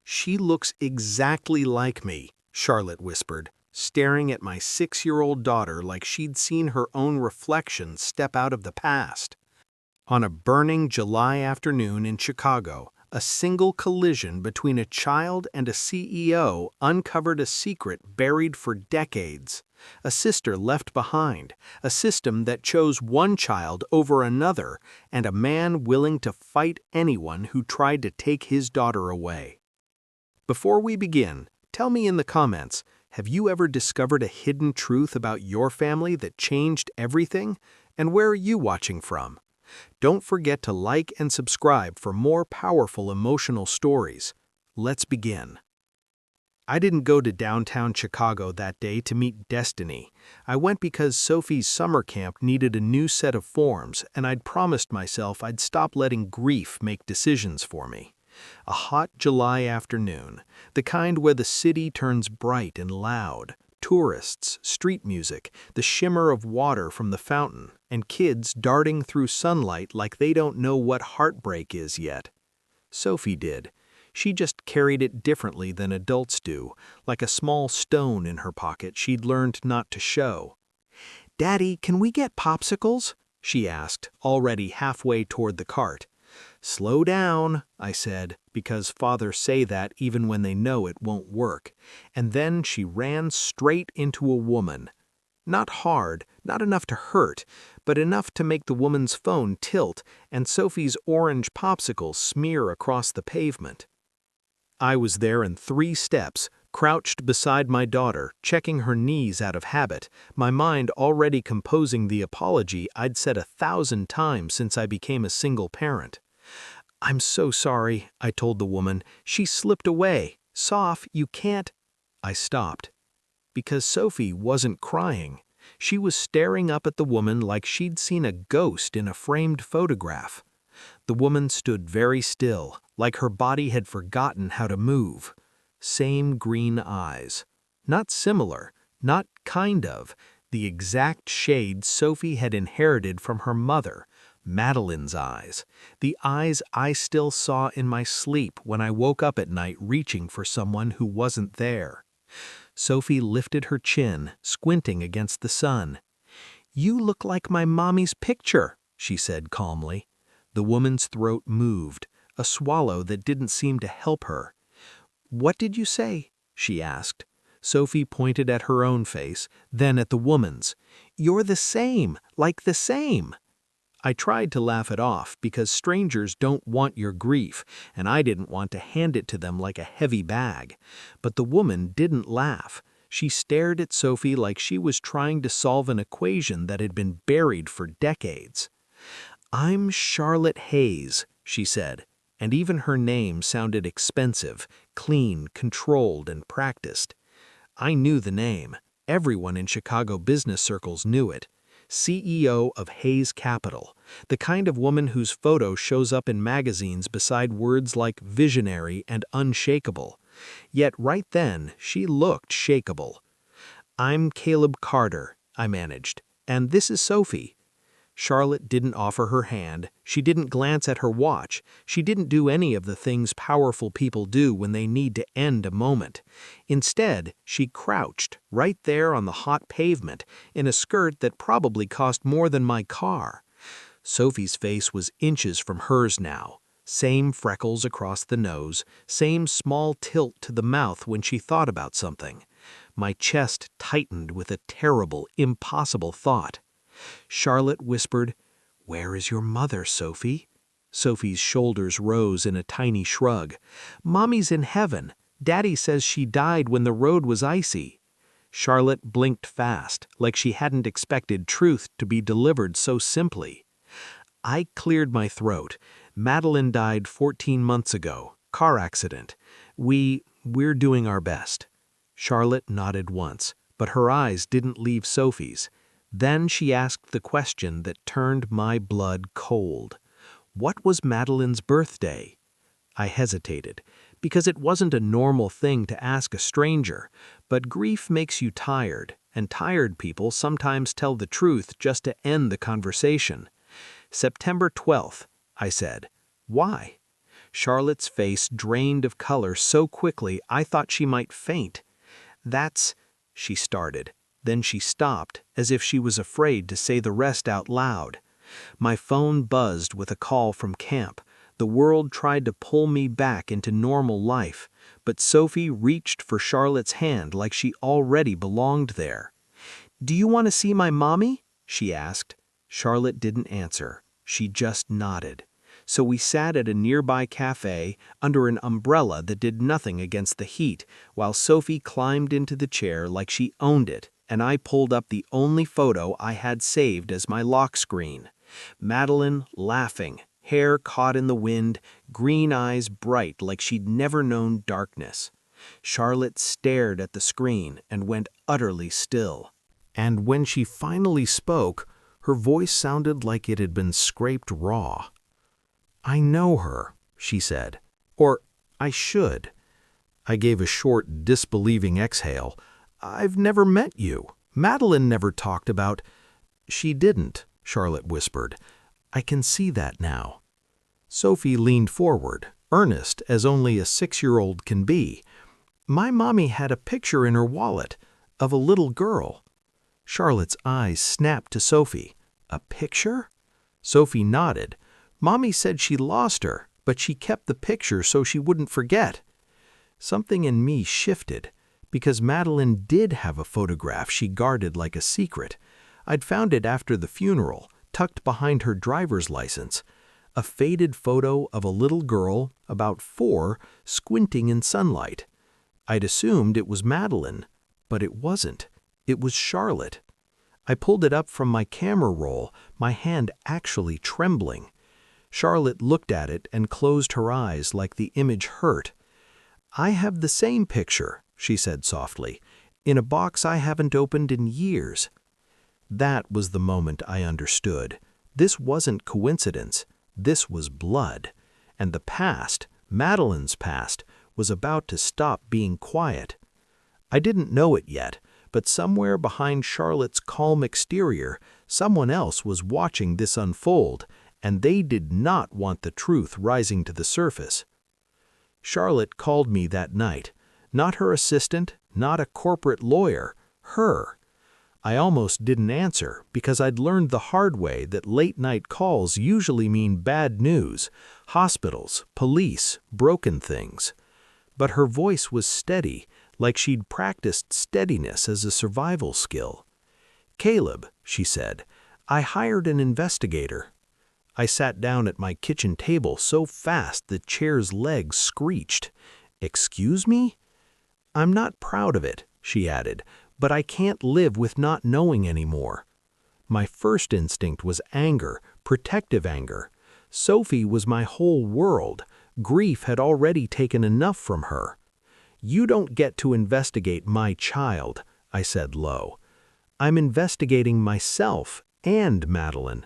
She looks exactly like me, Charlotte whispered, staring at my 6-year-old daughter like she'd seen her own reflection step out of the past. On a burning July afternoon in Chicago, a single collision between a child and a CEO uncovered a secret buried for decades. A sister left behind, a system that chose one child over another, and a man willing to fight anyone who tried to take his daughter away. Before we begin, tell me in the comments, have you ever discovered a hidden truth about your family that changed everything? And where are you watching from? Don't forget to like and subscribe for more powerful emotional stories. Let's begin. I didn't go to downtown Chicago that day to meet destiny. I went because Sophie's summer camp needed a new set of forms, and I'd promised myself I'd stop letting grief make decisions for me. A hot July afternoon, the kind where the city turns bright and loud. Tourists, street music, the shimmer of water from the fountain, and kids darting through sunlight like they don't know what heartbreak is yet. Sophie did. She just carried it differently than adults do, like a small stone in her pocket she'd learned not to show. "Daddy, can we get popsicles?" she asked, already halfway toward the cart. "Slow down," I said, because fathers say that even when they know it won't work. And then she ran straight into a woman. Not hard, not enough to hurt, but enough to make the woman's phone tilt and Sophie's orange popsicle smear across the pavement. I was there in 3 steps, crouched beside my daughter, checking her knees out of habit, my mind already composing the apology I'd said 1,000 times since I became a single parent. "I'm so sorry," I told the woman. "She slipped away. Soph, you can't—" I stopped. Because Sophie wasn't crying. She was staring up at the woman like she'd seen a ghost in a framed photograph. The woman stood very still, like her body had forgotten how to move. Same green eyes. Not similar, not kind of, the exact shade Sophie had inherited from her mother. Madeline's eyes, the eyes I still saw in my sleep when I woke up at night reaching for someone who wasn't there. Sophie lifted her chin, squinting against the sun. "You look like my mommy's picture," she said calmly. The woman's throat moved, a swallow that didn't seem to help her. "What did you say?" she asked. Sophie pointed at her own face, then at the woman's. "You're the same, like the same." I tried to laugh it off because strangers don't want your grief, and I didn't want to hand it to them like a heavy bag. But the woman didn't laugh. She stared at Sophie like she was trying to solve an equation that had been buried for decades. "I'm Charlotte Hayes," she said, and even her name sounded expensive, clean, controlled, and practiced. I knew the name. Everyone in Chicago business circles knew it. CEO of Hayes Capital, the kind of woman whose photo shows up in magazines beside words like visionary and unshakable. Yet right then, she looked shakeable. "I'm Caleb Carter," I managed, "and this is Sophie." Charlotte didn't offer her hand, she didn't glance at her watch, she didn't do any of the things powerful people do when they need to end a moment. Instead, she crouched, right there on the hot pavement, in a skirt that probably cost more than my car. Sophie's face was inches from hers now. Same freckles across the nose, same small tilt to the mouth when she thought about something. My chest tightened with a terrible, impossible thought. Charlotte whispered, "Where is your mother, Sophie?" Sophie's shoulders rose in a tiny shrug. "Mommy's in heaven. Daddy says she died when the road was icy." Charlotte blinked fast, like she hadn't expected truth to be delivered so simply. I cleared my throat. "Madeline died 14 months ago. Car accident. We're doing our best." Charlotte nodded once, but her eyes didn't leave Sophie's. Then she asked the question that turned my blood cold. What was Madeline's birthday? I hesitated, because it wasn't a normal thing to ask a stranger, but grief makes you tired, and tired people sometimes tell the truth just to end the conversation. "September 12th, I said. "Why?" Charlotte's face drained of color so quickly I thought she might faint. "That's—" she started. Then she stopped, as if she was afraid to say the rest out loud. My phone buzzed with a call from camp. The world tried to pull me back into normal life, but Sophie reached for Charlotte's hand like she already belonged there. "Do you want to see my mommy?" she asked. Charlotte didn't answer. She just nodded. So we sat at a nearby cafe under an umbrella that did nothing against the heat, while Sophie climbed into the chair like she owned it, and I pulled up the only photo I had saved as my lock screen. Madeline laughing, hair caught in the wind, green eyes bright like she'd never known darkness. Charlotte stared at the screen and went utterly still. And when she finally spoke, her voice sounded like it had been scraped raw. "I know her," she said. "Or I should." I gave a short, disbelieving exhale. "I've never met you. Madeline never talked about—" "She didn't," Charlotte whispered. "I can see that now." Sophie leaned forward, earnest as only a 6-year-old can be. "My mommy had a picture in her wallet of a little girl." Charlotte's eyes snapped to Sophie. "A picture?" Sophie nodded. "Mommy said she lost her, but she kept the picture so she wouldn't forget." Something in me shifted, because Madeline did have a photograph she guarded like a secret. I'd found it after the funeral, tucked behind her driver's license. A faded photo of a little girl, about 4, squinting in sunlight. I'd assumed it was Madeline, but it wasn't. It was Charlotte. I pulled it up from my camera roll, my hand actually trembling. Charlotte looked at it and closed her eyes like the image hurt. "I have the same picture," she said softly, "in a box I haven't opened in years." That was the moment I understood. This wasn't coincidence. This was blood. And the past, Madeline's past, was about to stop being quiet. I didn't know it yet, but somewhere behind Charlotte's calm exterior, someone else was watching this unfold, and they did not want the truth rising to the surface. Charlotte called me that night. Not her assistant, not a corporate lawyer, her. I almost didn't answer because I'd learned the hard way that late-night calls usually mean bad news, hospitals, police, broken things. But her voice was steady, like she'd practiced steadiness as a survival skill. "Caleb," she said, "I hired an investigator." I sat down at my kitchen table so fast the chair's legs screeched. "Excuse me?" "I'm not proud of it," she added, "but I can't live with not knowing anymore." My first instinct was anger, protective anger. Sophie was my whole world. Grief had already taken enough from her. "You don't get to investigate my child," I said low. "I'm investigating myself and Madeline."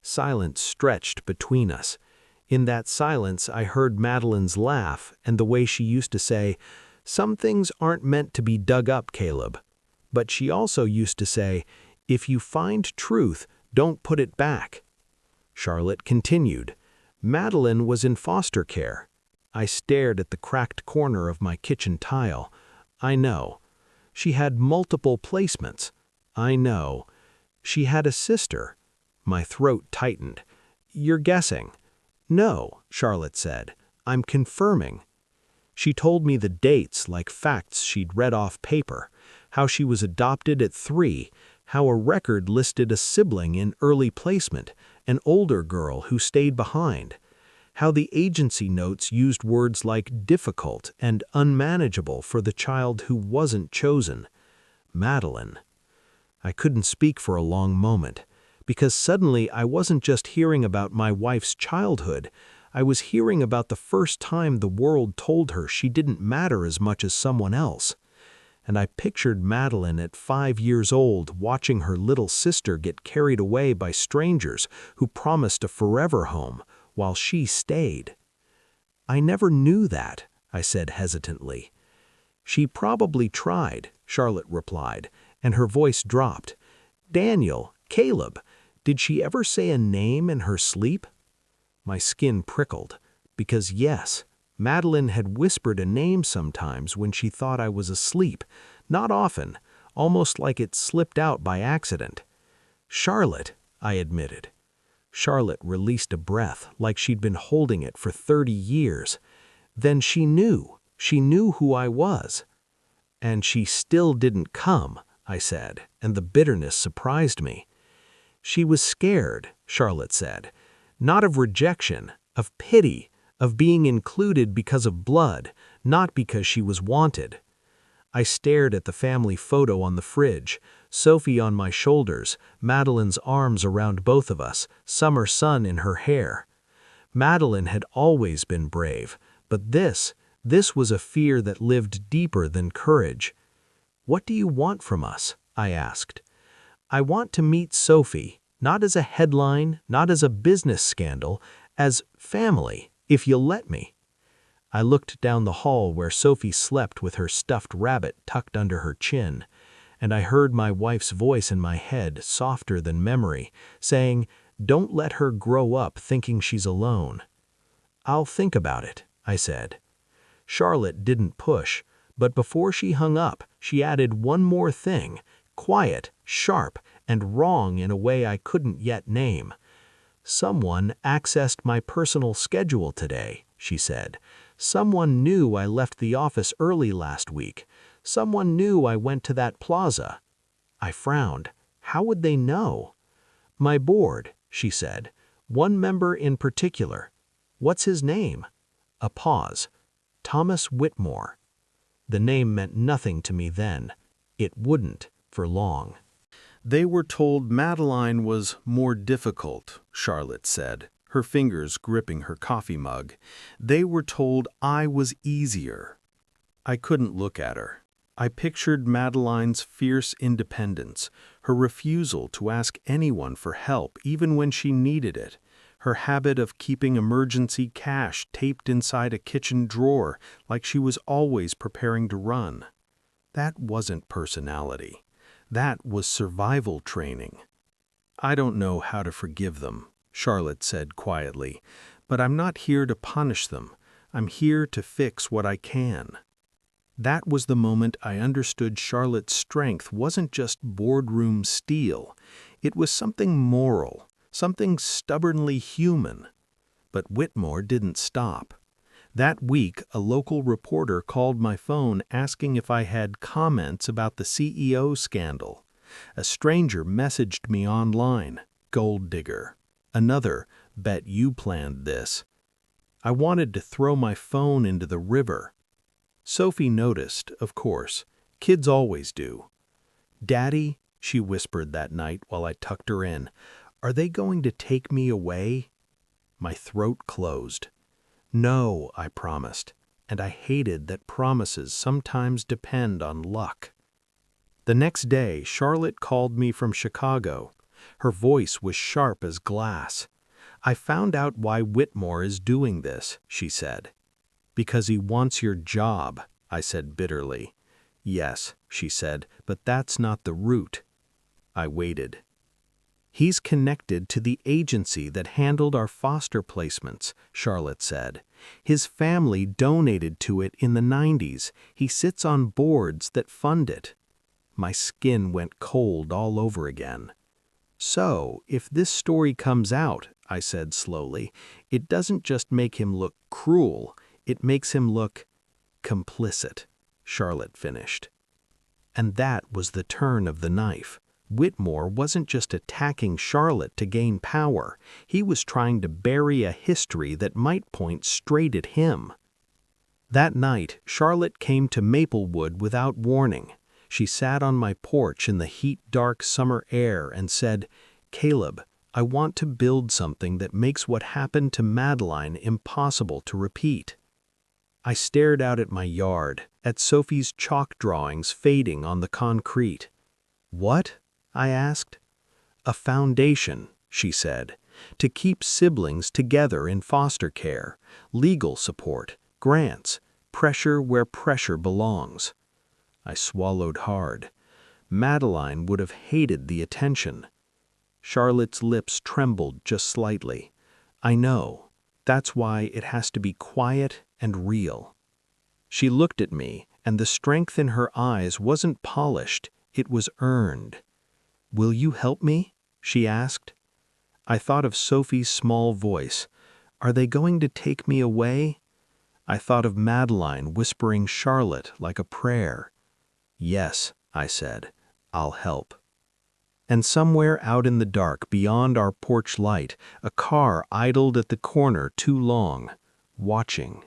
Silence stretched between us. In that silence I heard Madeline's laugh and the way she used to say, "Some things aren't meant to be dug up, Caleb." But she also used to say, "If you find truth, don't put it back." Charlotte continued. "Madeline was in foster care." I stared at the cracked corner of my kitchen tile. "I know." "She had multiple placements." "I know." "She had a sister." My throat tightened. "You're guessing." "No," Charlotte said. "I'm confirming." She told me the dates like facts she'd read off paper, how she was adopted at 3, how a record listed a sibling in early placement, an older girl who stayed behind, how the agency notes used words like difficult and unmanageable for the child who wasn't chosen. Madeline. I couldn't speak for a long moment, because suddenly I wasn't just hearing about my wife's childhood, I was hearing about the first time the world told her she didn't matter as much as someone else. And I pictured Madeline at 5 years old watching her little sister get carried away by strangers who promised a forever home, while she stayed. "I never knew that," I said hesitantly. "She probably tried," Charlotte replied, and her voice dropped. "Daniel, Caleb, did she ever say a name in her sleep?" My skin prickled. because yes, Madeline had whispered a name sometimes when she thought I was asleep, not often, almost like it slipped out by accident. "Charlotte," I admitted. Charlotte released a breath like she'd been holding it for 30 years. Then she knew who I was. "And she still didn't come," I said, and the bitterness surprised me. "She was scared," Charlotte said. "Not of rejection, of pity, of being included because of blood, not because she was wanted." I stared at the family photo on the fridge, Sophie on my shoulders, Madeline's arms around both of us, summer sun in her hair. Madeline had always been brave, but this was a fear that lived deeper than courage. "What do you want from us?" I asked. "I want to meet Sophie, not as a headline, not as a business scandal, as family, if you'll let me." I looked down the hall where Sophie slept with her stuffed rabbit tucked under her chin, and I heard my wife's voice in my head, softer than memory, saying, "Don't let her grow up thinking she's alone." "I'll think about it," I said. Charlotte didn't push, but before she hung up, she added one more thing, quiet, sharp, and wrong in a way I couldn't yet name. "Someone accessed my personal schedule today," she said. "Someone knew I left the office early last week. Someone knew I went to that plaza." I frowned. How would they know? "My board," she said. "One member in particular." "What's his name?" A pause. "Thomas Whitmore." The name meant nothing to me then. It wouldn't for long. "They were told Madeline was more difficult," Charlotte said, her fingers gripping her coffee mug. "They were told I was easier." I couldn't look at her. I pictured Madeline's fierce independence, her refusal to ask anyone for help even when she needed it, her habit of keeping emergency cash taped inside a kitchen drawer like she was always preparing to run. That wasn't personality. That was survival training. "I don't know how to forgive them," Charlotte said quietly, "but I'm not here to punish them. I'm here to fix what I can." That was the moment I understood Charlotte's strength wasn't just boardroom steel. It was something moral, something stubbornly human. But Whitmore didn't stop. That week, a local reporter called my phone asking if I had comments about the CEO scandal. A stranger messaged me online, "Gold digger." Another, "Bet you planned this." I wanted to throw my phone into the river. Sophie noticed, of course. Kids always do. "Daddy," she whispered that night while I tucked her in, "are they going to take me away?" My throat closed. "No," I promised, and I hated that promises sometimes depend on luck. The next day, Charlotte called me from Chicago. Her voice was sharp as glass. "I found out why Whitmore is doing this," she said. "Because he wants your job," I said bitterly. "Yes," she said, "but that's not the root." I waited. "He's connected to the agency that handled our foster placements," Charlotte said. "His family donated to it in the 90s. He sits on boards that fund it." My skin went cold all over again. "So, if this story comes out," I said slowly, "it doesn't just make him look cruel, it makes him look complicit," Charlotte finished. And that was the turn of the knife. Whitmore wasn't just attacking Charlotte to gain power. He was trying to bury a history that might point straight at him. That night, Charlotte came to Maplewood without warning. She sat on my porch in the heat-dark summer air and said, "Caleb, I want to build something that makes what happened to Madeline impossible to repeat." I stared out at my yard, at Sophie's chalk drawings fading on the concrete. "What?" I asked. "A foundation," she said, "to keep siblings together in foster care, legal support, grants, pressure where pressure belongs." I swallowed hard. Madeline would have hated the attention. Charlotte's lips trembled just slightly. "I know. That's why it has to be quiet and real." She looked at me, and the strength in her eyes wasn't polished, it was earned. "Will you help me?" she asked. I thought of Sophie's small voice. "Are they going to take me away?" I thought of Madeline whispering Charlotte like a prayer. "Yes," I said, "I'll help." And somewhere out in the dark beyond our porch light, a car idled at the corner too long, watching.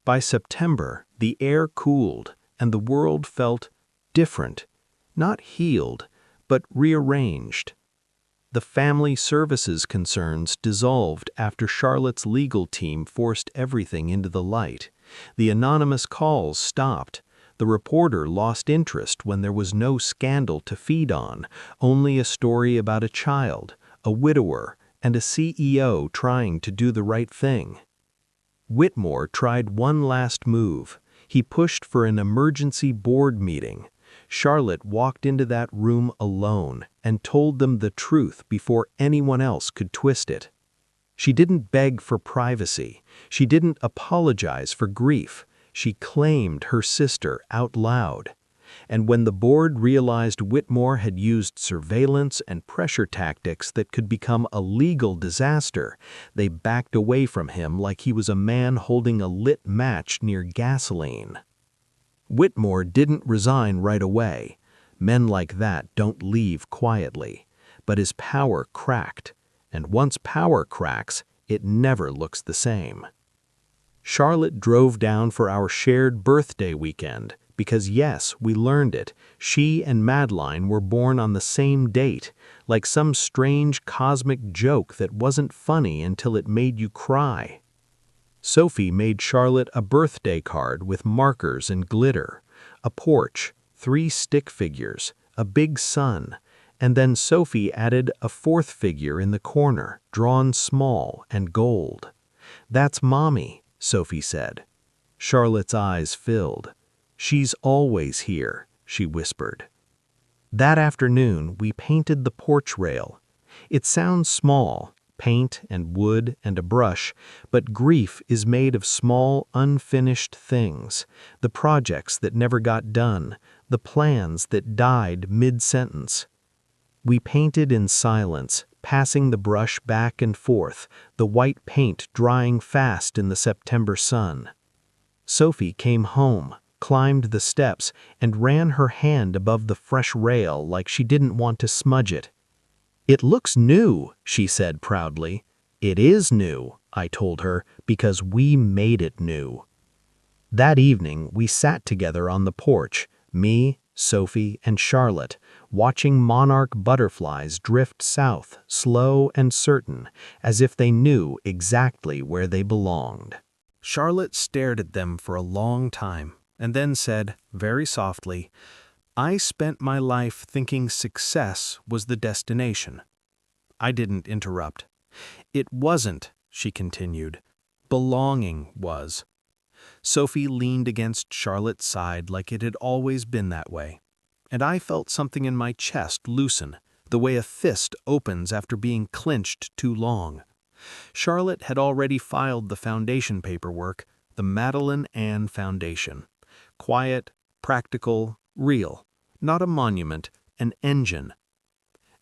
By September, the air cooled, and the world felt different, not healed, but rearranged. The family services concerns dissolved after Charlotte's legal team forced everything into the light. The anonymous calls stopped. The reporter lost interest when there was no scandal to feed on, only a story about a child, a widower, and a CEO trying to do the right thing. Whitmore tried one last move. He pushed for an emergency board meeting. Charlotte walked into that room alone and told them the truth before anyone else could twist it. She didn't beg for privacy. She didn't apologize for grief. She claimed her sister out loud. And when the board realized Whitmore had used surveillance and pressure tactics that could become a legal disaster, they backed away from him like he was a man holding a lit match near gasoline. Whitmore didn't resign right away. Men like that don't leave quietly. But his power cracked. And once power cracks, it never looks the same. Charlotte drove down for our shared birthday weekend because, yes, we learned it. She and Madeline were born on the same date, like some strange cosmic joke that wasn't funny until it made you cry. Sophie made Charlotte a birthday card with markers and glitter, a porch, 3 stick figures, a big sun, and then Sophie added a 4th figure in the corner, drawn small and gold. "That's Mommy," Sophie said. Charlotte's eyes filled. "She's always here," she whispered. That afternoon, we painted the porch rail. It sounds small, paint and wood and a brush, but grief is made of small, unfinished things, the projects that never got done, the plans that died mid-sentence. We painted in silence, passing the brush back and forth, the white paint drying fast in the September sun. Sophie came home, climbed the steps, and ran her hand above the fresh rail like she didn't want to smudge it. "It looks new," she said proudly. "It is new," I told her, "because we made it new." That evening, we sat together on the porch, me, Sophie, and Charlotte, watching monarch butterflies drift south, slow and certain, as if they knew exactly where they belonged. Charlotte stared at them for a long time, and then said, very softly, "I spent my life thinking success was the destination." I didn't interrupt. "It wasn't," she continued. "Belonging was." Sophie leaned against Charlotte's side like it had always been that way, and I felt something in my chest loosen, the way a fist opens after being clenched too long. Charlotte had already filed the foundation paperwork, the Madeline Ann Foundation. Quiet, practical, real, not a monument, an engine.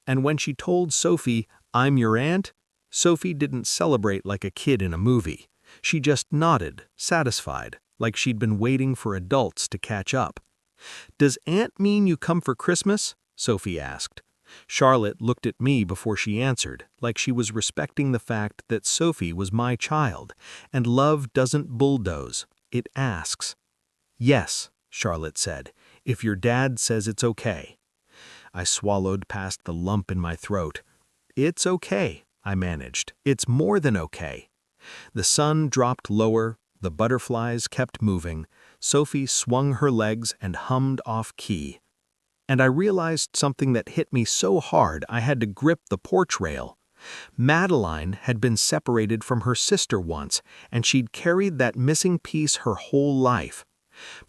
And when she told Sophie, "I'm your aunt," Sophie didn't celebrate like a kid in a movie. She just nodded, satisfied, like she'd been waiting for adults to catch up. "Does aunt mean you come for Christmas?" Sophie asked. Charlotte looked at me before she answered, like she was respecting the fact that Sophie was my child, and love doesn't bulldoze, it asks. "Yes," Charlotte said, "if your dad says it's okay." I swallowed past the lump in my throat. "It's okay," I managed. "It's more than okay." The sun dropped lower, the butterflies kept moving, Sophie swung her legs and hummed off key. And I realized something that hit me so hard I had to grip the porch rail. Madeline had been separated from her sister once, and she'd carried that missing piece her whole life.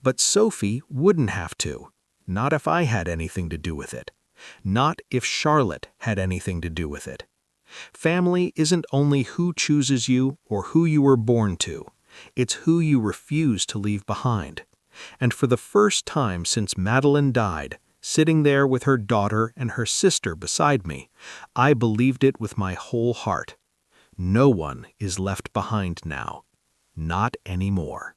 But Sophie wouldn't have to. Not if I had anything to do with it. Not if Charlotte had anything to do with it. Family isn't only who chooses you or who you were born to, it's who you refuse to leave behind. And for the first time since Madeline died, sitting there with her daughter and her sister beside me, I believed it with my whole heart. No one is left behind now. Not anymore.